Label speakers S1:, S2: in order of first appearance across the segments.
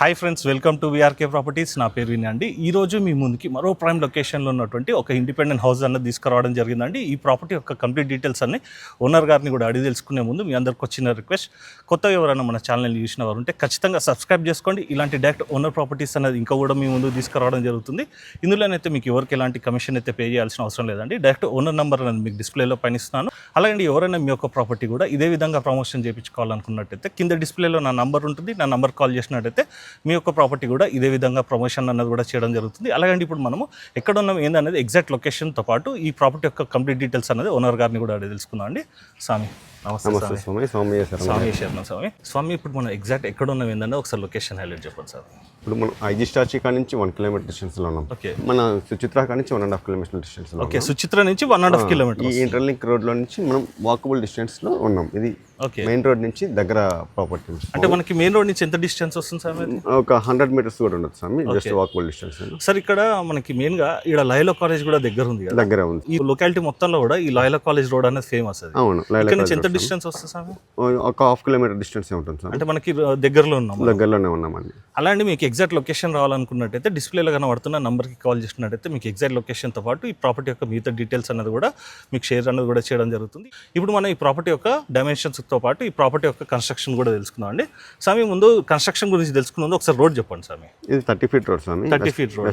S1: Hi friends, welcome to VRK properties. నా పేరు విని అండి. ఈరోజు మీ ముందుకి మరో ప్రైమ్ లొకేషన్లో ఉన్నటువంటి ఒక ఇండిపెండెంట్ హౌస్ అన్నది తీసుకురావడం జరిగిందండి. ఈ ప్రాపర్టీ యొక్క కంప్లీట్ డీటెయిల్స్ అన్ని ఓనర్ గారిని కూడా అడిగి తెలుసుకునే ముందు మీ అందరికి వచ్చిన రిక్వెస్ట్, కొత్తగా ఎవరైనా మన ఛానల్ని చూసిన వారు ఉంటే ఖచ్చితంగా సబ్స్క్రైబ్ చేసుకోండి. ఇలాంటి డైరెక్ట్ ఓనర్ ప్రాపర్టీస్ అనేది ఇంకా కూడా మీ ముందు తీసుకురావడం జరుగుతుంది. ఇందులోనైతే మీకు ఎవరికి ఎలాంటి కమిషన్ అయితే పే చేయాల్సిన అవసరం లేదండి. డైరెక్ట్ ఓనర్ నెంబర్ అనేది మీకు డిస్ప్లేలో పైన ఇస్తున్నాను. అలాగే ఎవరైనా మీ యొక్క ప్రాపర్టీ కూడా ఇదే విధంగా ప్రమోషన్ చేయించుకోవాలనుకున్నట్టయితే కింద డిస్ప్లేలో నా నంబర్ ఉంటుంది. నా నంబర్ కాల్ చేసినట్టయితే మీ యొక్క ప్రాపర్టీ కూడా ఇదే విధంగా ప్రమోషన్ అన్నది కూడా చేయడం జరుగుతుంది. అలాగే ఇప్పుడు మనము ఎక్కడ ఉన్నాం ఏందనేది ఎగ్జాక్ట్ లొకేషన్తో పాటు ఈ ప్రాపర్టీ యొక్క కంప్లీట్ డీటెయిల్స్ అనేది ఓనర్ గారిని కూడా అడిగి తెలుసుకుందాం అండి. స్వామి నమస్తే. స్వామి ఇప్పుడు మనం ఎగ్జాక్ట్ ఎక్కడ ఉన్నాం ఏంటంటే ఒకసారి లొకేషన్ హైలైట్ చెప్పండి సార్.
S2: ఇప్పుడు మనం ఐజీ స్టాచ్యూ కాడ నుంచి 1 కిలోమీటర్ డిస్టెన్స్లో ఉన్నాం.
S1: ఓకే.
S2: మన సుచిత్ర కాడ నుంచి 1.5 కిలోమీటర్ డిస్టెన్స్లో.
S1: ఓకే, సుచిత్ర నుంచి 1.5 కిలోమీటర్.
S2: ఈ ఇంటర్లింక్ రోడ్లో నుంచి మనం వాకబుల్ డిస్టెన్స్లో ఉన్నాం. ఇది
S1: ఓకే,
S2: మెయిన్ రోడ్ నుంచి దగ్గర ప్రాపర్టీ.
S1: అంటే మనకి మెయిన్ రోడ్ నుంచి ఎంత డిస్టెన్స్ వస్తుంది సార్?
S2: ఒక 100 మీటర్స్ కూడా ఉండదు sir, just walkable distance.
S1: Sir ఇక్కడ మనకి మెయిన్గా ఇక్కడ లయలా కాలేజ్ కూడా దగ్గర ఉంది కదా?
S2: దగ్గర ఉంది.
S1: ఈ లొకాలిటీ మొత్తంలో కూడా ఈ లయలా కాలేజ్ రోడ్ అనేది ఫేమస్. అది
S2: అవును.
S1: ఇక్కడ నుంచి ఎంత డిస్టెన్స్ వస్తుంది సార్?
S2: ఒక 1/2 కిలోమీటర్ డిస్టెన్స్ ఉంటుంది సార్.
S1: అంటే మనకి దగ్గరలో
S2: దగ్గరలోనే ఉన్నామండి.
S1: అలాంటి మీకు ఎగ్జాక్ట్ లొకేషన్ రావాలనుకున్నట్టయితే డిస్ప్లేలో కనబడుతున్న నంబర్కి కాల్ చేసినట్టయితే మీకు ఎగ్జాక్ట్ లొకేషన్తో పాటు ఈ ప్రాపర్టీ యొక్క మిగతా డీటెయిల్స్ అనేది కూడా మీకు షేర్ అనేది కూడా చేయడం జరుగుతుంది. ఇప్పుడు మనం ఈ ప్రాపర్టీ యొక్క డైమెన్షన్స్తో పాటు ఈ ప్రాపర్టీ యొక్క కన్స్ట్రక్షన్ కూడా తెలుసుకుందాం అండి. స్వామి ముందు కన్స్ట్రక్షన్ గురించి తెలుసుకున్న ముందు ఒకసారి రోడ్ చెప్పండి స్వామి.
S2: ఇది 30 ఫీట్ రోడ్ స్వామి.
S1: 30 feet road,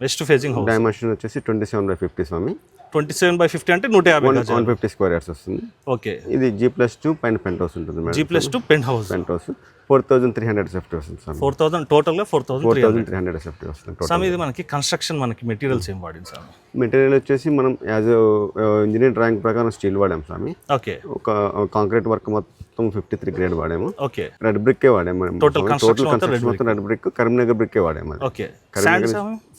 S1: west facing house.
S2: Dimension వచ్చేసి 27/50 స్వామి.
S1: 27/50 అంటే 150
S2: స్క్వేర్ యార్డ్స్ వస్తుంది.
S1: ఓకే.
S2: ఇది G+2 పైన పెంట్ హౌస్ ఉంటుంది.
S1: G+2 penthouse.
S2: 4,300 SFT వస్తుంది సార్.
S1: 4,000 టోటల్గా
S2: 4,300 SFT వస్తుంది.
S1: సార్ ఇది మనకి కన్స్ట్రక్షన్ మనకి మెటీరియల్స్ ఏం వాడింది సార్?
S2: మెటీరియల్ వచ్చేసి మనం యాజ్ ఇంజనీర్ డ్రాయింగ్ ప్రకారం స్టీల్ వాడాము స్వామి.
S1: ఓకే.
S2: ఒక కాంక్రీట్ వర్క్ మొత్తం 53 గ్రేడ్ వాడాము.
S1: ఓకే.
S2: రెడ్ బ్రిక్కే వాడాము.
S1: టోటల్ కన్స్ట్రక్షన్ మొత్తం
S2: రెడ్ బ్రిక్, కరీంనగర్ బ్రిక్కే వాడాము.
S1: ఓకే.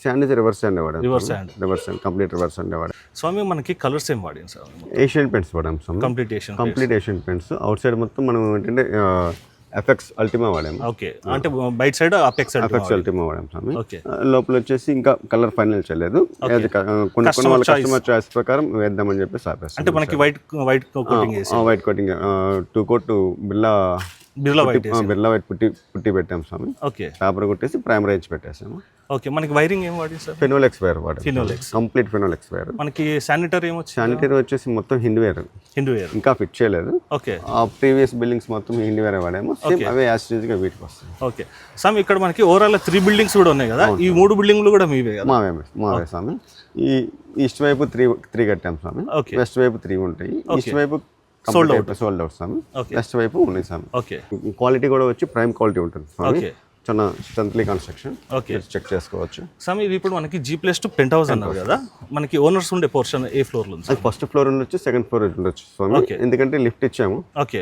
S2: శాండ్ రివర్స్ శాండ్ వాడాము.
S1: Reverse sand,
S2: complete reverse sand వాడాము.
S1: స్వామి మనకి కలర్స్ ఏం వాడింది సార్?
S2: ఏషియన్ పెయింట్స్ వాడాము స్వామి.
S1: Complete
S2: Asian Paints. Outside మొత్తం మనం ఏంటంటే ఎఫెక్స్ అల్టిమా వాడాము.
S1: ఓకే. అంటే బయట సైడ్ అపెక్స్
S2: అల్టిమా వాడాము స్వామి.
S1: ఓకే.
S2: లోపల వచ్చేసి ఇంకా కలర్ ఫైనల్ చేయలేదు. కొన్ని వాళ్ళ కస్టమర్ చాయిస్ ప్రకారం వేద్దామని చెప్పి ఆపేస్తాం.
S1: అంటే మనకి వైట్ కోటింగ్ వేసి,
S2: white coating 2 coat Birla white putty పెట్టాము స్వామి.
S1: ఓకే.
S2: పేపర్ కొట్టేసి ప్రైమరైజ్ పెట్టేసాము.
S1: ఓకే. మనకి వైరింగ్ ఏం వాడి సార్?
S2: ఫినోలెక్స్ వైర్ వాడాము.
S1: Finolex,
S2: complete Finolex wire.
S1: మనకి శానిటరీ ఏమొచ్చి?
S2: శానిటరీ వచ్చేసి మొత్తం హిందీవేర్ ఇంకా ఫిట్ చేయలేదు.
S1: ఓకే.
S2: ఆ ప్రీవియస్ బిల్డింగ్స్ మొత్తం హిందీవేర్ వాడాము. సేమ్ అవే యాసిడ్గా వీటికి వస్తాయి.
S1: ఓకే. స్వామి ఇక్కడ మనకి ఓవరాల్ 3 బిల్డింగ్స్ కూడా ఉన్నాయి కదా? ఈ 3 బిల్డింగ్లు కూడా మీవే కదా?
S2: మావే స్వామి. ఈ ఈస్ట్ వైపు 3 కట్టాము స్వామి. వెస్ట్ వైపు 3 ఉంటాయి. ఈస్ట్ వైపు సోల్డ్ అవుట్ స్వామి. వెస్ట్ వైపు ఉన్నాయి స్వామి.
S1: ఓకే.
S2: క్వాలిటీ కూడా వచ్చి ప్రైమ్ క్వాలిటీ ఉంటుంది స్వామి. చాలా స్ట్రెంత్లీ కన్స్ట్రక్షన్.
S1: ఓకే.
S2: చెక్ చేసుకోవచ్చు
S1: స్వామి. ఇది ఇప్పుడు మనకి G+2 పెంట్ హౌస్ అన్నారు కదా, మనకి ఓనర్స్ ఉండే పోర్షన్ ఏ ఫ్లోర్ లో ఉంది?
S2: ఫస్ట్ ఫ్లోర్ ఉండొచ్చు, సెకండ్ ఫ్లోర్ ఉండొచ్చు స్వామి. ఎందుకంటే లిఫ్ట్ ఇచ్చాము.
S1: ఓకే.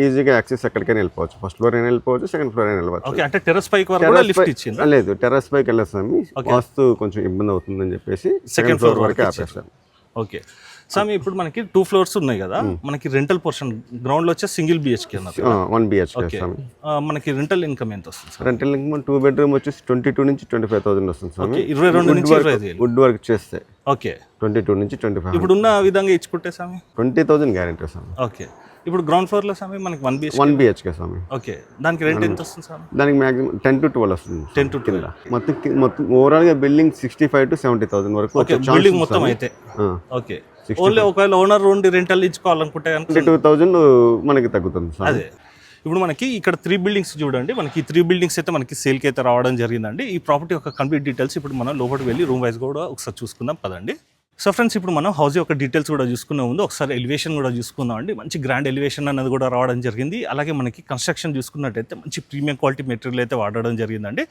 S2: ఈజీగా యాక్సెస్ ఎక్కడికైనా వెళ్ళిపోవచ్చు. ఫస్ట్ ఫ్లోర్ అయినా వెళ్ళిపోవచ్చు, సెకండ్ ఫ్లోర్ అయినా వెళ్ళిపోవచ్చు.
S1: ఓకే. అంటే టెర్రస్ పైకి వరకు కూడా లిఫ్ట్ ఇచ్చింది?
S2: లేదు, టెర్రస్ పైకి వెళ్ళదు స్వామి. వాస్తు కొంచెం ఇబ్బంది అవుతుందని చెప్పేసి సెకండ్ ఫ్లోర్ వరకు ఆపేస్తాం.
S1: ఓకే. స్వామి ఇప్పుడు మనకి 2 ఫ్లోర్స్ ఉన్నాయి కదా, మనకి రెంటల్ పోర్షన్ గ్రౌండ్ లో వచ్చే సింగిల్ BHK అన్నారు.
S2: 1 BHK.
S1: మనకి రెంటల్ ఇన్కమ్ ఎంత వస్తుంది?
S2: రెంటల్ ఇన్కమ్ 2 బెడ్రూమ్ వచ్చేసి 22 నుంచి 25,000 వస్తుంది స్వామి.
S1: 22 నుంచి 25,000
S2: వుడ్ వర్క్ చేస్తే.
S1: ఓకే.
S2: 22 నుంచి 25.
S1: ఇప్పుడు ఉన్న విధంగా ఇచ్చుకుంటే స్వామి
S2: 20,000 గ్యారెంటీ స్వామి.
S1: ఓకే. ఇప్పుడు గ్రౌండ్ ఫ్లోర్ లో స్వామి మనకి 1
S2: BHK స్వామి.
S1: ఓకే. దానికి రెంట్ ఎంత వస్తుంది స్వామి?
S2: దానికి మాక్సిమం 10 to 12 వస్తుంది.
S1: 10 to 12.
S2: మొత్తం ఓవరాల్ గా బిల్డింగ్ 65,000 to 70,000 వరకు.
S1: ఓకే. బిల్డింగ్ మొత్తం అయితే. ఓకే. ఓన్లీ ఒకవేళ ఓనర్ ఉండి రెంటల్ ఇచ్చుకోవాలనుకుంటే
S2: 22,000 మనకి తగ్గుతుంది.
S1: అదే ఇప్పుడు మనకి ఇక్కడ 3 బిల్డింగ్స్ చూడండి, మనకి 3 బిల్డింగ్స్ అయితే మనకి సేల్కి అయితే రావడం జరిగిందండి. ఈ ప్రాపర్టీ యొక్క కంప్లీట్ డీటెయిల్స్ ఇప్పుడు మనం లోపలికి వెళ్ళి రూమ్ వైజ్ కూడా ఒకసారి చూసుకుందాం పదండి. సో ఫ్రెండ్స్, ఇప్పుడు మనం హౌస్ యొక్క డీటెయిల్స్ కూడా చూసుకునే ముందు ఒకసారి ఎలివేషన్ కూడా చూసుకుందాం అండి. మంచి గ్రాండ్ ఎలివేషన్ అనేది కూడా రావడం జరిగింది. అలాగే మనకి కన్స్ట్రక్షన్ చూసుకున్నట్టయితే మంచి ప్రీమియం క్వాలిటీ మెటీరియల్ అయితే వాడడం జరిగిందండి.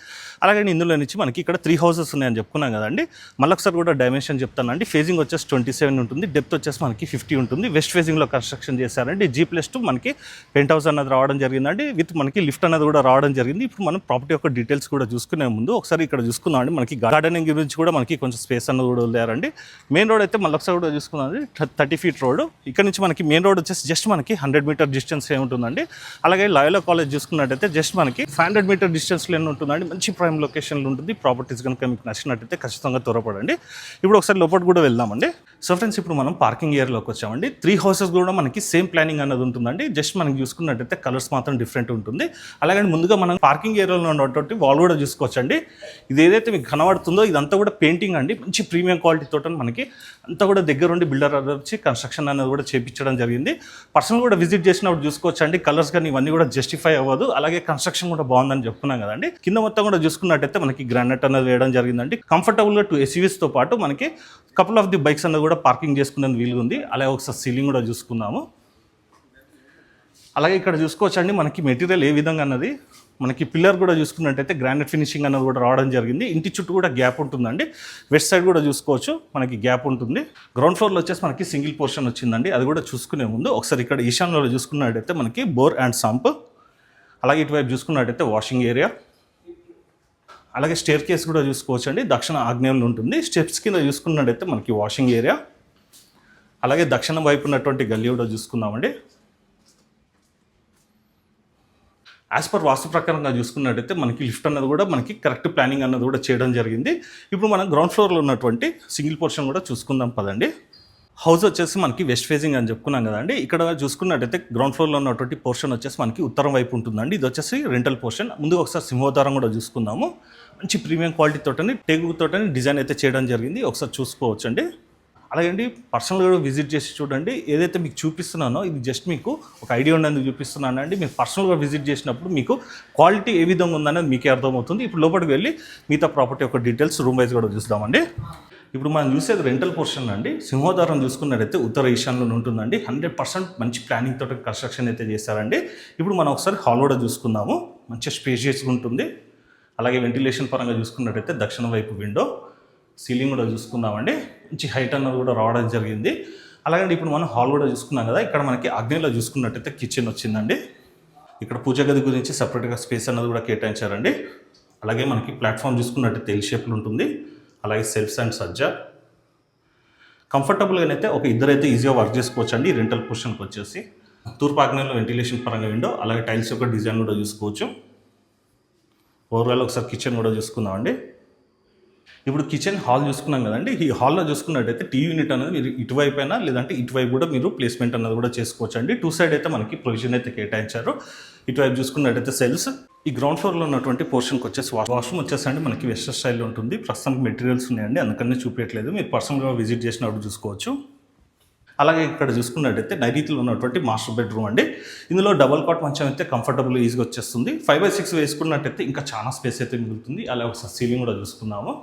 S1: అలాగే ఇందులో నుంచి మనకి ఇక్కడ 3 హౌసెస్ ఉన్నాయని చెప్పుకున్నాం కదండి. మళ్ళీ ఒకసారి కూడా డైమెన్షన్ చెప్తానండి. ఫేజింగ్ వచ్చేసి 27 ఉంటుంది, డెప్త్ వచ్చేసి మనకి 50 ఉంటుంది. వెస్ట్ ఫేజింగ్లో కన్స్ట్రక్షన్ చేశారండి. G+2 మనకి పెంట్ హౌస్ అన్నది రావడం జరిగిందండి. విత్ మనకి లిఫ్ట్ అనేది కూడా రావడం జరిగింది. ఇప్పుడు మనం ప్రాపర్టీ యొక్క డీటెయిల్స్ కూడా చూసుకునే ముందు ఒకసారి ఇక్కడ చూసుకుందాం అండి. మనకి గార్డెనింగ్ గురించి కూడా మనకి కొంచెం స్పేస్ అన్నది కూడా వదిలేరండి. మెయిన్ రోడ్ అయితే మళ్ళీ ఒకసారి కూడా చూసుకున్నది 30 ఫీట్ రోడ్. ఇక్కడ నుంచి మనకి మెయిన్ రోడ్ వచ్చేసి జస్ట్ మనకి 100 మీటర్ డిస్టెన్స్ ఏముంటుందండి. అలాగే లాయోలా కాలేజ్ చూసుకున్నట్టయితే జస్ట్ మనకి 500 మీటర్ డిస్టెన్స్లో ఉంటుందండి. మంచి ప్రైమ్ లొకేషన్లో ఉంటుంది. ప్రాపర్టీస్ కనుక మీకు నచ్చినట్టయితే ఖచ్చితంగా త్వరపడండి. ఇప్పుడు ఒకసారి లోపల కూడా వెళ్దామండి. సో ఫ్రెండ్స్, ఇప్పుడు మనం పార్కింగ్ ఏరియాలోకి వచ్చామండి. 3 హౌసెస్ కూడా మనకి సేమ్ ప్లానింగ్ అన్నది ఉంటుందండి. జస్ట్ మనం చూసుకున్నట్టయితే కలర్స్ మాత్రం డిఫరెంట్ ఉంటుంది. అలాగే ముందుగా మనం పార్కింగ్ ఏరియాలో ఉన్నటువంటి వాల్ కూడా చూసుకోవచ్చండి. ఇది ఏదైతే మీకు కనబడుతుందో ఇదంతా కూడా పెయింటింగ్ అండి. మంచి ప్రీమియం క్వాలిటీ తోట మనకి అంతా కూడా దగ్గరుండి బిల్డర్ వచ్చి కన్స్ట్రక్షన్ అనేది కూడా చేయించడం జరిగింది. పర్సనల్ కూడా విజిట్ చేసినప్పుడు చూసుకోవచ్చండి. కలర్స్ కానీ ఇవన్నీ కూడా జస్టిఫై అవ్వదు. అలాగే కన్స్ట్రక్షన్ కూడా బాగుందని చెప్పుకున్నాం కదండి. కింద మొత్తం కూడా చూసుకున్నట్టయితే మనకి గ్రానైట్ అనేది వేయడం జరిగిందండి. కంఫర్టబుల్గా 2 SUVsతో పాటు మనకి కపుల్ ఆఫ్ ది బైక్స్ అనేది కూడా పార్కింగ్ చేసుకునేందుకు వీలుగా ఉంది. అలాగే ఒకసారి సీలింగ్ కూడా చూసుకుందాము. అలాగే ఇక్కడ చూసుకోవచ్చండి మనకి మెటీరియల్ ఏ విధంగా అన్నది మనకి పిల్లర్ కూడా చూసుకున్నట్టయితే గ్రానైట్ ఫినిషింగ్ అన్నది కూడా రావడం జరిగింది. ఇంటి చుట్టూ కూడా గ్యాప్ ఉంటుందండి. వెస్ట్ సైడ్ కూడా చూసుకోవచ్చు మనకి గ్యాప్ ఉంటుంది. గ్రౌండ్ ఫ్లోర్లో వచ్చేసి మనకి సింగిల్ పోర్షన్ వచ్చిందండి. అది కూడా చూసుకునే ముందు ఒకసారి ఇక్కడ ఈశాన్యంలో చూసుకున్నట్టయితే మనకి బోర్ అండ్ సంప్, అలాగే ఇటువైపు చూసుకున్నట్టయితే వాషింగ్ ఏరియా, అలాగే స్టేర్ కేస్ కూడా చూసుకోవచ్చు అండి. దక్షిణ ఆగ్నేయంలో ఉంటుంది. స్టెప్స్ కింద చూసుకున్నట్టయితే మనకి వాషింగ్ ఏరియా, అలాగే దక్షిణ వైపు ఉన్నటువంటి గల్లీ కూడా చూసుకుందామండి. యాజ్ పర్ వాస్తు ప్రకారంగా చూసుకున్నట్టయితే మనకి లిఫ్ట్ అన్నది కూడా మనకి కరెక్ట్ ప్లానింగ్ అన్నది కూడా చేయడం జరిగింది. ఇప్పుడు మనం గ్రౌండ్ ఫ్లోర్లో ఉన్నటువంటి సింగిల్ పోర్షన్ కూడా చూసుకుందాం పదండి. హౌస్ వచ్చేసి మనకి వెస్ట్ ఫేసింగ్ అని చెప్పుకున్నాం కదండి. ఇక్కడ చూసుకున్నట్టయితే గ్రౌండ్ ఫ్లోర్లో ఉన్నటువంటి పోర్షన్ వచ్చేసి మనకి ఉత్తరం వైపు ఉంటుందండి. ఇది వచ్చేసి రెంటల్ పోర్షన్. ముందు ఒకసారి సింహోద్వారం కూడా చూసుకుందాము. మంచి ప్రీమియం క్వాలిటీ తోటని టేకు తోటని డిజైన్ అయితే చేయడం జరిగింది. ఒకసారి చూసుకోవచ్చండి. అలాగే అండి పర్సనల్గా కూడా విజిట్ చేసి చూడండి. ఏదైతే మీకు చూపిస్తున్నానో ఇది జస్ట్ మీకు ఒక ఐడియా ఉండేందుకు చూపిస్తున్నాను అండి. మీరు పర్సనల్గా విజిట్ చేసినప్పుడు మీకు క్వాలిటీ ఏ విధంగా ఉందనేది మీకే అర్థమవుతుంది. ఇప్పుడు లోపలికి వెళ్ళి మిగతా ప్రాపర్టీ యొక్క డీటెయిల్స్ రూమ్ వైజ్ కూడా చూద్దామండి. ఇప్పుడు మనం చూసేది రెంటల్ పోర్షన్ అండి. సింహోద్వారం చూసుకున్నట్టయితే ఉత్తర ఈశాన్యంలో ఉంటుందండి. 100% మంచి ప్లానింగ్ తోటి కన్స్ట్రక్షన్ అయితే చేశారండి. ఇప్పుడు మనం ఒకసారి హాల్ కూడా చూసుకుందాము. మంచి స్పేషియస్గా ఉంటుంది. అలాగే వెంటిలేషన్ పరంగా చూసుకున్నట్టయితే దక్షిణ వైపు విండో, సీలింగ్ కూడా చూసుకుందామండి. మంచి హైట్ అన్నది కూడా రావడం జరిగింది. అలాగే ఇప్పుడు మనం హాల్ కూడా చూసుకున్నాం కదా. ఇక్కడ మనకి ఆగ్నేయంలో చూసుకున్నట్టయితే కిచెన్ వచ్చిందండి. ఇక్కడ పూజ గది గురించి సపరేట్గా స్పేస్ అన్నది కూడా కేటాయించారండి. అలాగే మనకి ప్లాట్ఫామ్ చూసుకున్నట్టయితే ఎల్ షేప్లో ఉంటుంది. అలాగే సెల్ఫ్స్ అండ్ సజ్జా కంఫర్టబుల్గానైతే ఒక ఇద్దరైతే ఈజీగా వర్క్ చేసుకోవచ్చు అండి. రెంటల్ పోర్షన్కి వచ్చేసి తూర్పు ఆగ్నేయంలో వెంటిలేషన్ పరంగా విండో, అలాగే టైల్స్ యొక్క డిజైన్ కూడా చూసుకోవచ్చు. ఓవరాల్ ఒకసారి కిచెన్ కూడా చూసుకుందామండి. ఇప్పుడు కిచెన్ హాల్ చూసుకున్నాం కదండి. ఈ హాల్లో చూసుకున్నట్టయితే టీవీ యూనిట్ అనేది మీరు ఇటువైపు అయినా లేదంటే ఇటువైపు కూడా మీరు ప్లేస్మెంట్ అన్నది కూడా చేసుకోవచ్చు అండి. 2 సైడ్ అయితే మనకి ప్రొవిజన్ అయితే కేటాయించారు. ఇటువైపు చూసుకున్నట్టయితే సెల్స్. ఈ గ్రౌండ్ ఫ్లోర్లో ఉన్నటువంటి పోర్షన్కి వచ్చేసి వాష్రూమ్ వచ్చేసండి మనకి వెస్టర్న్ స్టైల్లో ఉంటుంది. ప్రస్తుతానికి మెటీరియల్స్ ఉన్నాయండి, అందుకని చూపించట్లేదు. మీరు పర్సనల్గా విజిట్ చేసినప్పుడు చూసుకోవచ్చు. అలాగే ఇక్కడ చూసుకున్నట్టయితే నైరుతిలో ఉన్నటువంటి మాస్టర్ బెడ్రూమ్ అండి. ఇందులో డబల్ కాట్ మంచం అయితే కంఫర్టబుల్ ఈజీగా వచ్చేస్తుంది. 5/6 వేసుకున్నట్టయితే ఇంకా చాలా స్పేస్ అయితే మిగులుతుంది. అలాగే ఒకసారి సీలింగ్ కూడా చూసుకుందాము.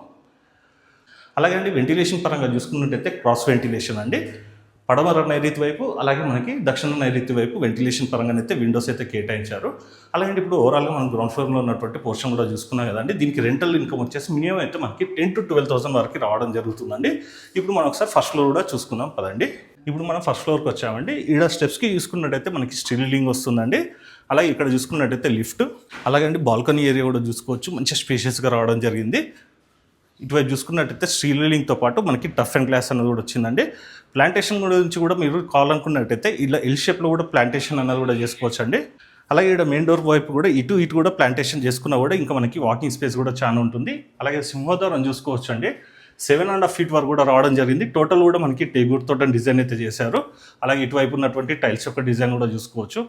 S1: అలాగే అండి వెంటిలేషన్ పరంగా చూసుకున్నట్టయితే క్రాస్ వెంటిలేషన్ అండి. పడమర నైరుతి వైపు అలాగే మనకి దక్షిణ నైరుతి వైపు వెంటిలేషన్ పరంగానైతే విండోస్ అయితే కేటాయించారు. అలాగే ఇప్పుడు ఓవరాల్గా మనం గ్రౌండ్ ఫ్లోర్లో ఉన్నటువంటి పోర్షన్ కూడా చూసుకున్నాం కదండి. దీనికి రెంటల్ ఇన్కమ్ వచ్చేసి మినిమం అయితే మనకి 10,000 to 12,000 వరకు రావడం జరుగుతుందండి. ఇప్పుడు మనం ఒకసారి ఫస్ట్ ఫ్లోర్ కూడా చూసుకుందాం పదండి. ఇప్పుడు మనం ఫస్ట్ ఫ్లోర్కి వచ్చామండి. ఇక్కడ స్టెప్స్కి చూసుకున్నట్టయితే మనకి స్టీలింగ్ వస్తుందండి. అలాగే ఇక్కడ చూసుకున్నట్టయితే లిఫ్ట్, అలాగే అండి బాల్కనీ ఏరియా కూడా చూసుకోవచ్చు. మంచి స్పేషియస్గా రావడం జరిగింది. ఇటువైపు చూసుకున్నట్టయితే స్టీలింగ్తో పాటు మనకి టఫ్ అండ్ గ్లాస్ అనేది కూడా వచ్చిందండి. ప్లాంటేషన్ గురించి కూడా మీరు కావాలనుకున్నట్టయితే ఇలా ఎల్ షేప్లో కూడా ప్లాంటేషన్ అన్నది కూడా చేసుకోవచ్చు అండి. అలాగే ఇక్కడ మెయిన్ డోర్ వైపు కూడా ఇటు కూడా ప్లాంటేషన్ చేసుకున్నా కూడా ఇంకా మనకి వాకింగ్ స్పేస్ కూడా చాలా ఉంటుంది. అలాగే సింహోద్వారం చూసుకోవచ్చు అండి. 7.5 feet వరకు కూడా రావడం జరిగింది. టోటల్ కూడా మనకి టేగుడ్ తోట డిజైన్ అయితే చేశారు. అలాగే ఇటువైపు ఉన్నటువంటి టైల్స్ యొక్క డిజైన్ కూడా చూసుకోవచ్చు.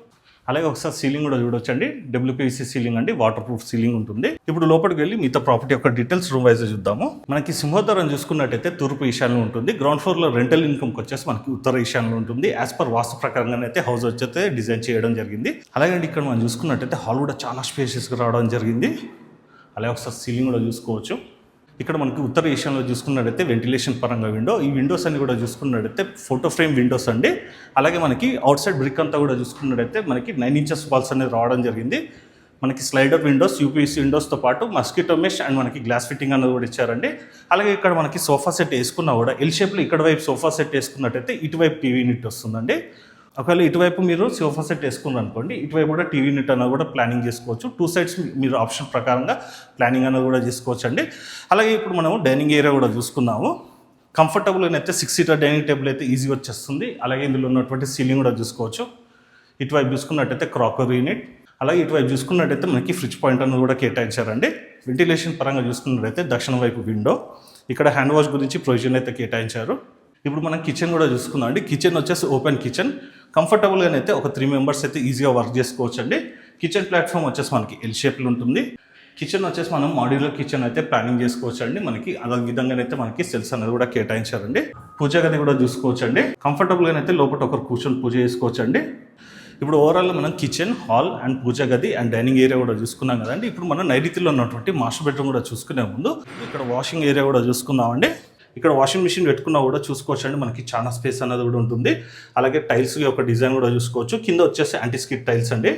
S1: అలాగే ఒకసారి సీలింగ్ కూడా చూడొచ్చండి. WPVC సీలింగ్ అండి, వాటర్ ప్రూఫ్ సీలింగ్ ఉంటుంది. ఇప్పుడు లోపలికి వెళ్ళి మిగతా ప్రాపర్టీ యొక్క డీటెయిల్స్ రూమ్ వైజ్ చూద్దాము. మనకి సింహోద్వారం చూసుకున్నట్టయితే తూర్పు ఈశాన్యంలో ఉంటుంది. గ్రౌండ్ ఫ్లోర్లో రెంటల్ ఇన్కమ్కి వచ్చేసి మనకి ఉత్తర ఈశాన్యంలో ఉంటుంది. యాజ్ పర్ వాస్తు ప్రకారంగానైతే హౌస్ వచ్చైతే డిజైన్ చేయడం జరిగింది. అలాగే ఇక్కడ మనం చూసుకున్నట్టయితే హాల్ కూడా చాలా స్పేషియస్గా రావడం జరిగింది. అలాగే ఒకసారి సీలింగ్ కూడా చూసుకోవచ్చు. ఇక్కడ మనకి ఉత్తర ఈశాన్యంలో చూసుకున్నట్టయితే వెంటిలేషన్ పరంగా విండో, ఈ విండోస్ అన్ని కూడా చూసుకున్నట్టయితే ఫోటో ఫ్రేమ్ విండోస్ అండి. అలాగే మనకి అవుట్ సైడ్ బ్రిక్ అంతా కూడా చూసుకున్నట్టయితే మనకి 9 inches వాల్స్ అనేది రావడం జరిగింది. మనకి స్లైడర్ విండోస్, UPVC విండోస్తో పాటు మస్కిటో మెష్ అండ్ మనకి గ్లాస్ ఫిట్టింగ్ అనేది కూడా ఇచ్చారండి. అలాగే ఇక్కడ మనకి సోఫా సెట్ వేసుకున్నా కూడా ఎల్ షేప్లో ఇక్కడ వైపు సోఫా సెట్ వేసుకున్నట్టయితే ఇటువైపు టీవీ యూనిట్ వస్తుందండి. ఒకవేళ ఇటువైపు మీరు సోఫా సెట్ వేసుకున్నారు అనుకోండి, ఇటువైపు కూడా టీవీ యూనిట్ అనేది కూడా ప్లానింగ్ చేసుకోవచ్చు. 2 sides మీరు ఆప్షన్ ప్రకారంగా ప్లానింగ్ అనేది కూడా చేసుకోవచ్చు అండి. అలాగే ఇప్పుడు మనము డైనింగ్ ఏరియా కూడా చూసుకున్నాము. కంఫర్టబుల్గా అయితే 6 సీటర్ డైనింగ్ టేబుల్ అయితే ఈజీగా వచ్చేస్తుంది. అలాగే ఇందులో ఉన్నటువంటి సీలింగ్ కూడా చూసుకోవచ్చు. ఇటువైపు చూసుకున్నట్టయితే క్రాకరీ యూనిట్, అలాగే ఇటువైపు చూసుకున్నట్టయితే మనకి ఫ్రిడ్జ్ పాయింట్ అనేది కూడా కేటాయించారండి. వెంటిలేషన్ పరంగా చూసుకున్నట్టయితే దక్షిణ వైపు విండో, ఇక్కడ హ్యాండ్ వాష్ గురించి ప్రొవిజన్ అయితే కేటాయించారు. ఇప్పుడు మనం కిచెన్ కూడా చూసుకుందాం అండి. కిచెన్ వచ్చేసి ఓపెన్ కిచెన్, కంఫర్టబుల్గా అయితే ఒక 3 మెంబర్స్ అయితే ఈజీగా వర్క్ చేసుకోవచ్చు అండి. కిచెన్ ప్లాట్ఫామ్ వచ్చేసి మనకి ఎల్ షేప్లో ఉంటుంది. కిచెన్ వచ్చేసి మనం మాడ్యులర్ కిచెన్ అయితే ప్లానింగ్ చేసుకోవచ్చు అండి. మనకి అదే విధంగానైతే మనకి సెల్స్ అనేది కూడా కేటాయించారండి. పూజ గది కూడా చూసుకోవచ్చు అండి. కంఫర్టబుల్గా అయితే లోపల ఒకరు కూర్చొని పూజ చేసుకోవచ్చు అండి. ఇప్పుడు ఓవరాల్ మనం కిచెన్, హాల్ అండ్ పూజ గది అండ్ డైనింగ్ ఏరియా కూడా చూసుకున్నాం కదండి. ఇప్పుడు మనం నైరుతిలో ఉన్నటువంటి మాస్టర్ బెడ్రూమ్ కూడా చూసుకునే ముందు ఇక్కడ వాషింగ్ ఏరియా కూడా చూసుకుందామండి. ఇక్కడ వాషింగ్ మిషన్ పెట్టుకున్నా కూడా చూసుకోవచ్చు అండి. మనకి చాలా స్పేస్ అనేది కూడా ఉంటుంది. అలాగే టైల్స్ ఒక డిజైన్ కూడా చూసుకోవచ్చు. కింద వచ్చేసి యాంటీ స్కిడ్ టైల్స్ అండి.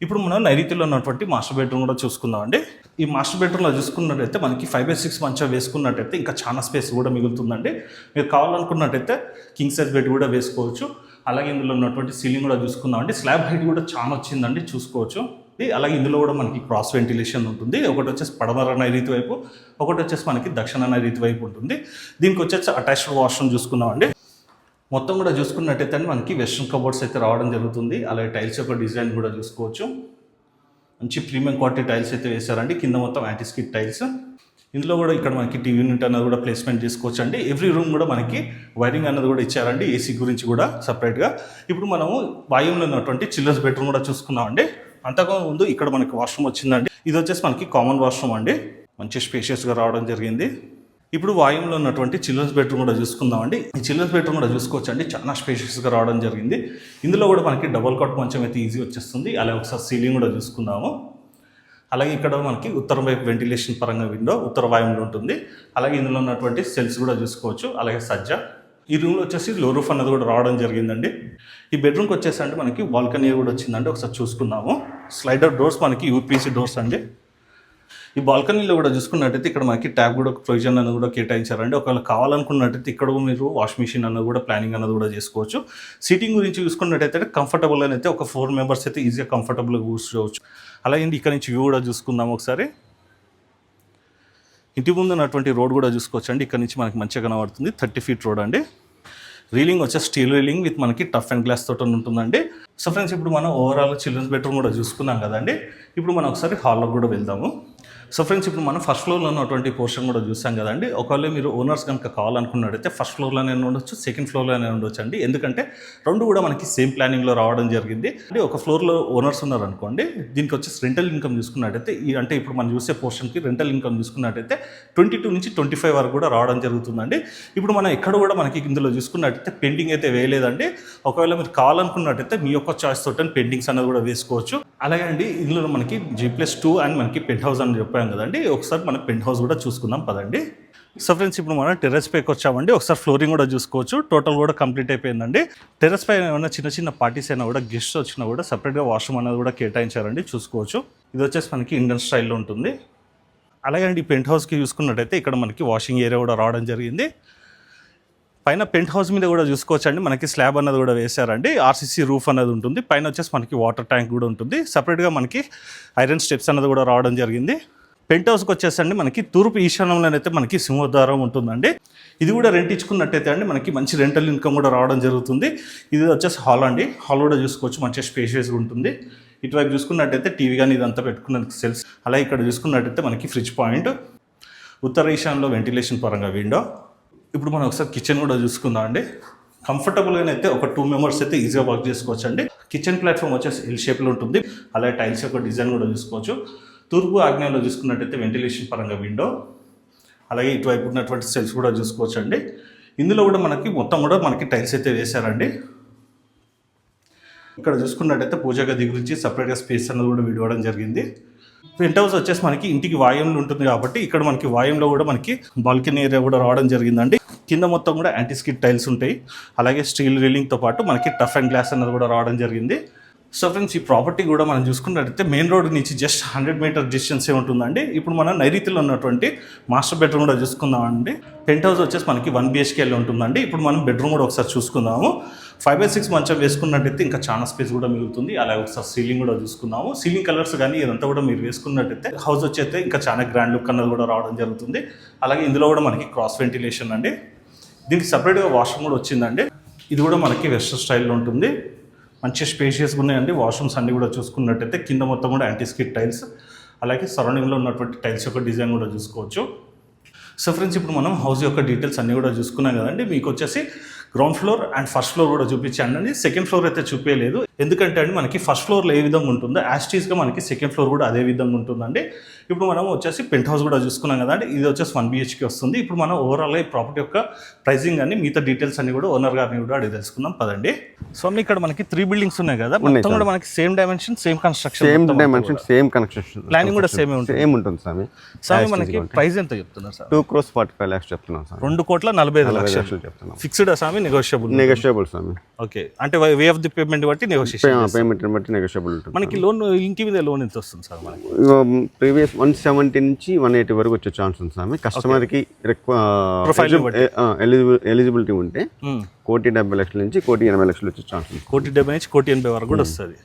S1: ఇప్పుడు మనం నైరుతిలో ఉన్నటువంటి మాస్టర్ బెడ్రూమ్ కూడా చూసుకుందామండి. ఈ మాస్టర్ బెడ్రూమ్లో చూసుకున్నట్టయితే మనకి 5/6 మంచం వేసుకున్నట్టయితే ఇంకా చాలా స్పేస్ కూడా మిగులుతుందండి. మీరు కావాలనుకున్నట్టయితే కింగ్ సైజ్ బెడ్ కూడా వేసుకోవచ్చు. అలాగే ఇందులో ఉన్నటువంటి సీలింగ్ కూడా చూసుకుందామండి. స్లాబ్ హైట్ కూడా చాలా వచ్చిందండి, చూసుకోవచ్చు. అలాగే ఇందులో కూడా మనకి క్రాస్ వెంటిలేషన్ ఉంటుంది. ఒకటి వచ్చేసి పడమర నైరుతి వైపు, ఒకటి వచ్చేసి మనకి దక్షిణ నైరుతి వైపు ఉంటుంది. దీనికి వచ్చేసి అటాచ్డ్ వాష్రూమ్ చూసుకుందామండి. మొత్తం కూడా చూసుకున్నట్టయితే మనకి వెస్ట్రన్ కబోర్డ్స్ అయితే రావడం జరుగుతుంది. అలాగే టైల్స్ యొక్క డిజైన్ కూడా చూసుకోవచ్చు. మంచి ప్రీమియం క్వాలిటీ టైల్స్ అయితే వేశారండి. కింద మొత్తం యాంటీ స్కిడ్ టైల్స్. ఇందులో కూడా ఇక్కడ మనకి టీవీ యూనిట్ అనేది కూడా ప్లేస్మెంట్ చేసుకోవచ్చు అండి. ఎవ్రీ రూమ్ కూడా మనకి వైరింగ్ అనేది కూడా ఇచ్చారండి, ఏసీ గురించి కూడా సపరేట్గా. ఇప్పుడు మనము వాయువులో ఉన్నటువంటి చిల్డ్రన్స్ బెడ్రూమ్ కూడా చూసుకున్నామండి. అంతకుముందు ఇక్కడ మనకి వాష్రూమ్ వచ్చిందండి. ఇది వచ్చేసి మనకి కామన్ వాష్రూమ్ అండి. మంచి స్పేషియస్గా రావడం జరిగింది. ఇప్పుడు వాయువులో ఉన్నటువంటి చిల్డ్రన్స్ బెడ్రూమ్ కూడా చూసుకుందామండి. ఈ చిల్డ్రన్స్ బెడ్రూమ్ కూడా చూసుకోవచ్చు అండి. చాలా స్పేషియస్గా రావడం జరిగింది. ఇందులో కూడా మనకి డబుల్ కాట్ మంచం అయితే ఈజీ వచ్చేస్తుంది. అలాగే ఒకసారి సీలింగ్ కూడా చూసుకుందాము. అలాగే ఇక్కడ మనకి ఉత్తరం వైపు వెంటిలేషన్ పరంగా విండో ఉత్తర వాయువులో ఉంటుంది. అలాగే ఇందులో ఉన్నటువంటి సెల్స్ కూడా చూసుకోవచ్చు. అలాగే సజ్జ. ఈ రూమ్లో వచ్చేసి లో రూఫ్ అన్నది కూడా రావడం జరిగిందండి. ఈ బెడ్రూమ్కి వచ్చేసి అంటే మనకి బాల్కనీ కూడా వచ్చిందండి. ఒకసారి చూసుకుందాము. స్లైడర్ డోర్స్ మనకి యూపీసీ డోర్స్ అండి. ఈ బాల్కనీలో కూడా చూసుకున్నట్టయితే ఇక్కడ మనకి ట్యాప్ కూడా ప్రొవిజన్ అనేది కూడా కేటాయించారండి. ఒకవేళ కావాలనుకున్నట్టయితే ఇక్కడ మీరు వాష్ మిషన్ అన్నది కూడా ప్లానింగ్ అన్నది కూడా చేసుకోవచ్చు. సీటింగ్ గురించి చూసుకున్నట్టయితే కంఫర్టబుల్గా అయితే ఒక 4 మెంబర్స్ అయితే ఈజీగా కంఫర్టబుల్గా కూర్చోవచ్చు. అలాగే ఇక్కడ నుంచి వ్యూ కూడా చూసుకుందాం ఒకసారి. ఇంటి ముందు ఉన్నటువంటి రోడ్ కూడా చూసుకోవచ్చు అండి. ఇక్కడ నుంచి మనకి మంచిగా కనబడుతుంది. 30 ఫీట్ రోడ్ అండి. రీలింగ్ వచ్చేసి స్టీల్ రీలింగ్ విత్ మనకి టఫ్ అండ్ గ్లాస్ తోటి ఉంటుందండి. సో ఫ్రెండ్స్, ఇప్పుడు మనం ఓవరాల్ చిల్డ్రన్స్ బెడ్రూమ్ కూడా చూసుకున్నాం కదండి. ఇప్పుడు మనం ఒకసారి హాల్లో కూడా వెళ్దాము. సో ఫ్రెండ్స్, ఇప్పుడు మనం ఫస్ట్ ఫ్లోర్లో ఉన్నటువంటి పోర్షన్ కూడా చూసాం కదండి. ఒకవేళ మీరు ఓనర్స్ కనుక కావాలనుకున్నట్టయితే ఫస్ట్ ఫ్లోర్లోనే ఉండొచ్చు, సెకండ్ ఫ్లోర్లోనే ఉండొచ్చు అండి. ఎందుకంటే రెండు కూడా మనకి సేమ్ ప్లానింగ్లో రావడం జరిగింది. అంటే ఒక ఫ్లోర్లో ఓనర్స్ ఉన్నారనుకోండి, దీనికి వచ్చేసి రెంటల్ ఇన్కమ్ చూసుకున్నట్టయితే అంటే ఇప్పుడు మనం చూసే పోర్షన్కి రెంటల్ ఇన్కమ్ చూసుకున్నట్టయితే 22 నుంచి 25 వరకు కూడా రావడం జరుగుతుందండి. ఇప్పుడు మనం ఎక్కడ కూడా మనకి ఇందులో చూసుకున్నట్టయితే పెండింగ్ అయితే వేయలేదండి. ఒకవేళ మీరు కావాలనుకున్నట్టయితే మీ యొక్క చాయిస్ తోటి పెండింగ్స్ అనేది కూడా వేసుకోవచ్చు. అలాగే అండి, ఇందులో మనకి G+2 అండ్ మనకి పెంట్ హౌస్ అని చెప్పాం కదండి. ఒకసారి మనం పెంట్ హౌస్ కూడా చూసుకుందాం పదండి. సో ఫ్రెండ్స్, ఇప్పుడు మనం టెర్రస్ పైకి వచ్చామండి. ఒకసారి ఫ్లోరింగ్ కూడా చూసుకోవచ్చు. టోటల్ కూడా కంప్లీట్ అయిపోయిందండి. టెర్రస్ పై ఏమైనా చిన్న చిన్న పార్టీస్ అయినా కూడా, గెస్ట్స్ వచ్చినా కూడా సపరేట్గా వాష్రూమ్ అనేది కూడా కేటాయించారండి, చూసుకోవచ్చు. ఇది వచ్చేసి మనకి ఇండియన్ స్టైల్లో ఉంటుంది. అలాగే అండి, పెంట్ హౌస్కి చూసుకున్నట్టయితే ఇక్కడ మనకి వాషింగ్ ఏరియా కూడా రావడం జరిగింది. పైన పెంట్ హౌస్ మీద కూడా చూసుకోవచ్చు అండి. మనకి స్లాబ్ అన్నది కూడా వేశారండి. ఆర్సీసీ రూఫ్ అనేది ఉంటుంది. పైన వచ్చేసి మనకి వాటర్ ట్యాంక్ కూడా ఉంటుంది. సపరేట్గా మనకి ఐరన్ స్టెప్స్ అన్నది కూడా రావడం జరిగింది. పెంట్ హౌస్కి వచ్చేసండి మనకి తూర్పు ఈశాన్యంలోనైతే మనకి సింహద్వారం ఉంటుందండి. ఇది కూడా రెంట్ ఇచ్చుకున్నట్టయితే అండి మనకి మంచి రెంటల్ ఇన్కమ్ కూడా రావడం జరుగుతుంది. ఇది వచ్చేసి హాల్ అండి. హాల్ కూడా చూసుకోవచ్చు, మంచిగా స్పేషియస్గా ఉంటుంది. ఇటువైపు చూసుకున్నట్టయితే టీవీ కానీ ఇదంతా పెట్టుకున్నది సెల్స్. అలాగే ఇక్కడ చూసుకున్నట్టయితే మనకి ఫ్రిడ్జ్ పాయింట్, ఉత్తర ఈశాన్యంలో వెంటిలేషన్ పరంగా విండో. ఇప్పుడు మనం ఒకసారి కిచెన్ కూడా చూసుకుందాం అండి. కంఫర్టబుల్గా అయితే ఒక 2 మెంబర్స్ అయితే ఈజీగా వర్క్ చేసుకోవచ్చు అండి. కిచెన్ ప్లాట్ఫామ్ వచ్చేసి ఎల్ షేప్లో ఉంటుంది. అలాగే టైల్స్ యొక్క డిజైన్ కూడా చూసుకోవచ్చు. తూర్పు ఆగ్నేయంలో చూసుకున్నట్టయితే వెంటిలేషన్ పరంగా విండో. అలాగే ఇటువైపు ఉన్నటువంటి సెల్స్ కూడా చూసుకోవచ్చు అండి. ఇందులో కూడా మనకి మొత్తం కూడా మనకి టైల్స్ అయితే వేశారండి. ఇక్కడ చూసుకున్నట్టయితే పూజ గది గురించి సపరేట్గా స్పేస్ అన్నది కూడా విడవడం జరిగింది. పెంట్ హౌస్ వచ్చేసి మనకి ఇంటికి వాయువులు ఉంటుంది కాబట్టి ఇక్కడ మనకి వాయువులో కూడా మనకి బాల్కనీ ఏరియా కూడా రావడం జరిగిందండి. కింద మొత్తం కూడా యాంటీ స్కిడ్ టైల్స్ ఉంటాయి. అలాగే స్టీల్ రీలింగ్తో పాటు మనకి టఫ్ అండ్ గ్లాస్ అన్నది కూడా రావడం జరిగింది. సో ఫ్రెండ్స్, ఈ ప్రాపర్టీ కూడా మనం చూసుకున్నట్టయితే మెయిన్ రోడ్ నుంచి జస్ట్ 100 మీటర్ డిస్టెన్సే ఉంటుందండి. ఇప్పుడు మనం నైరుతిలో ఉన్నటువంటి మాస్టర్ బెడ్రూమ్ కూడా చూసుకుందామండి. పెంట్ హౌస్ వచ్చేసి మనకి 1 BHKలో ఉంటుందండి. ఇప్పుడు మనం బెడ్రూమ్ కూడా ఒకసారి చూసుకుందాము. 5/6 మంచం వేసుకున్నట్టయితే ఇంకా చాలా స్పేస్ కూడా మిగులుతుంది. అలాగే ఒకసారి సీలింగ్ కూడా చూసుకుందాము. సీలింగ్ కలర్స్ కానీ ఇదంతా కూడా మీరు వేసుకున్నట్టయితే హౌస్ వచ్చేస్తే ఇంకా చాలా గ్రాండ్ లుక్ అన్నది కూడా రావడం జరుగుతుంది. అలాగే ఇందులో కూడా మనకి క్రాస్ వెంటిలేషన్ అండి. దీనికి సపరేట్గా వాష్రూమ్ కూడా వచ్చిందండి. ఇది కూడా మనకి వెస్టర్న్ స్టైల్లో ఉంటుంది. మంచి స్పేషియస్గా ఉన్నాయండి. వాష్రూమ్స్ అన్నీ కూడా చూసుకున్నట్టయితే కింద మొత్తం కూడా యాంటీ స్కిడ్ టైల్స్, అలాగే సరౌండింగ్లో ఉన్నటువంటి టైల్స్ యొక్క డిజైన్ కూడా చూసుకోవచ్చు. సో ఫ్రెండ్స్, ఇప్పుడు మనం హౌస్ యొక్క డీటెయిల్స్ అన్నీ కూడా చూసుకున్నాం కదండి. మీకు వచ్చేసి ground floor and first floor కూడా చూపించాను అండి. సెకండ్ ఫ్లోర్ అయితే చూపించలేదు, ఎందుకంటే అండి మనకి ఫస్ట్ ఫ్లోర్లో ఏ విధంగా ఉంటుందో యాస్టీస్గా మనకి సెకండ్ ఫ్లోర్ కూడా అదే విధంగా ఉంటుందండి. ఇప్పుడు మనం వచ్చేసి పెంట్ హౌస్ కూడా చూసుకున్నాం కదండి. ఇది వచ్చేసి 1 BHK వస్తుంది. ఇప్పుడు మనం ఓవరాల్గా ఈ ప్రాపర్టీ యొక్క ప్రైసింగ్ అని మిగతా డీటెయిల్స్ అన్ని కూడా ఓనర్ గారిని కూడా అడిగి తెలుసుకుందాం పదండి. సో ఇక్కడ మనకి 3 బిల్డింగ్స్ ఉన్నాయి కదా, మొత్తం కూడా మనకి same dimension, same construction,
S2: same construction,
S1: planning కూడా సేమ్
S2: ఉంటుంది స్వామి.
S1: స్వామి మనకి ప్రైస్ ఎంత చెప్తున్నారు సార్?
S2: 2,45 lakhs చెప్తున్నాం సార్.
S1: 2,45 చెప్తున్నాం. ఫిక్స్డ్ స్వామి,
S2: నెగోషియబుల్ స్వామి.
S1: ఓకే, అంటే వే ఆఫ్ ది పేమెంట్ బట్టి నెగోషియేషన్,
S2: పేమెంట్ బట్టి నెగోషియబుల్ ఉంటుంది.
S1: మనకి లోన్ ఇంటి మీద లోన్ ఎంత వస్తుంది సార్? మనకి
S2: ప్రీవియస్ 170 నుంచి 180 వరకు వచ్చే ఛాన్స్ ఉంది స్వామి. కస్టమర్కి ఎలిజిబిలిటీ ఉంటే 1,70,00,000 నుంచి 1,80,00,000 వచ్చే ఛాన్స్ ఉంది.
S1: 1,70 నుంచి 1,80 వరకు కూడా వస్తుంది.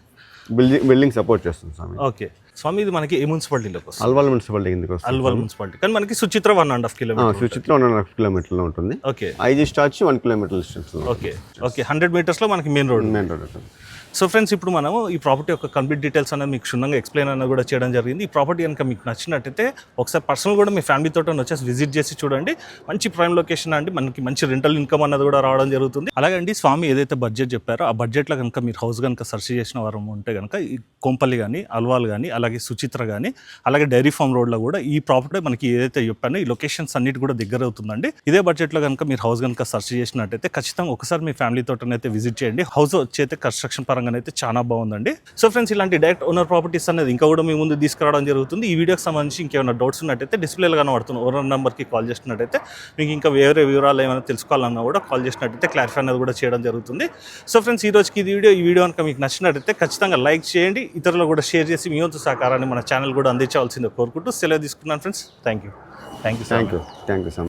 S2: బిల్డింగ్ సపోర్ట్ చేస్తుంది స్వామి.
S1: ఓకే స్వామి, ఇది మనకి ఏ మున్సిపాలిటీలోకి వస్తుంది?
S2: అల్వాల్ మున్సిపాలిటీ కిందకి వస్తుంది.
S1: అల్వాల్ మున్సిపాలిటీ, కానీ మనకి సుచిత్ర 1.5 కిలోమీటర్,
S2: సుచిత్ర 1.5 కిలోమీటర్లో ఉంటుంది.
S1: ఓకే,
S2: ఐజీ start 1 kilometre distance.
S1: Okay okay, 100 మీటర్స్లో మనకి మెయిన్ రోడ్
S2: ఉంటుంది.
S1: సో ఫ్రెండ్స్, ఇప్పుడు మనము ఈ ప్రాపర్టీ యొక్క కంప్లీట్ డీటెయిల్స్ అనేది మీకు క్షుణ్ణంగా ఎక్స్ప్లెయిన్ అనేది కూడా చేయడం జరిగింది. ఈ ప్రాపర్టీ కనుక మీకు నచ్చినట్టయితే ఒకసారి పర్సనల్ కూడా మీ ఫ్యామిలీతో వచ్చేసి విజిట్ చేసి చూడండి. మంచి ప్రైమ్ లొకేషన్ అండి, మనకి మంచి రెంటల్ ఇన్కమ్ అన్నది కూడా రావడం జరుగుతుంది. అలాగే అండి, స్వామి ఏదైతే బడ్జెట్ చెప్పారో ఆ బడ్జెట్లో కనుక మీరు హౌస్ కనుక సెర్చ్ చేసిన వారు ఉంటే కనుక ఈ కొంపల్లి కానీ, అల్వాల్ కానీ, అలాగే సుచిత్ర కానీ, అలాగే డైరీ ఫామ్ రోడ్లో కూడా ఈ ప్రాపర్టీ మనకి ఏదైతే చెప్పానో ఈ లొకేషన్స్ అన్నిటి కూడా దగ్గర అవుతుందండి. ఇదే బడ్జెట్లో కనుక మీరు హౌస్ కనుక సెర్చ్ చేసినట్టయితే ఖచ్చితంగా ఒకసారి మీ ఫ్యామిలీతో అయితే విజిట్ చేయండి. హౌస్ వచ్చి కన్స్ట్రక్షన్ పరంగా అయితే చాలా బాగుందండి. సో ఫ్రెండ్స్, ఇలాంటి డైరెక్ట్ ఓనర్ ప్రాపర్టీస్ అనేది ఇంకా కూడా మీ ముందు తీసుకురావడం జరుగుతుంది. ఈ వీడియోకి సంబంధించి ఇంకేమైనా డౌట్స్ ఉన్నట్టయితే డిస్ప్లేలో కనబడుతున్న ఓనర్ నెంబర్కి కాల్ చేసినట్టయితే మీకు ఇంకా వేరే వివరాలు ఏమైనా తెలుసుకోవాలన్నా కూడా కాల్ చేసినట్టయితే క్లారిఫై అనేది కూడా చేయడం జరుగుతుంది. సో ఫ్రెండ్స్, ఈ రోజుకి ఈ వీడియో కనుక మీకు నచ్చినట్టయితే ఖచ్చితంగా లైక్ చేయండి, ఇతరులు కూడా షేర్ చేసి మీ వంతు సహకారాన్ని మన ఛానల్ కూడా అందించవలసిందే కోరుకుంటూ సెలవు తీసుకున్నాను friends. Thank you so much.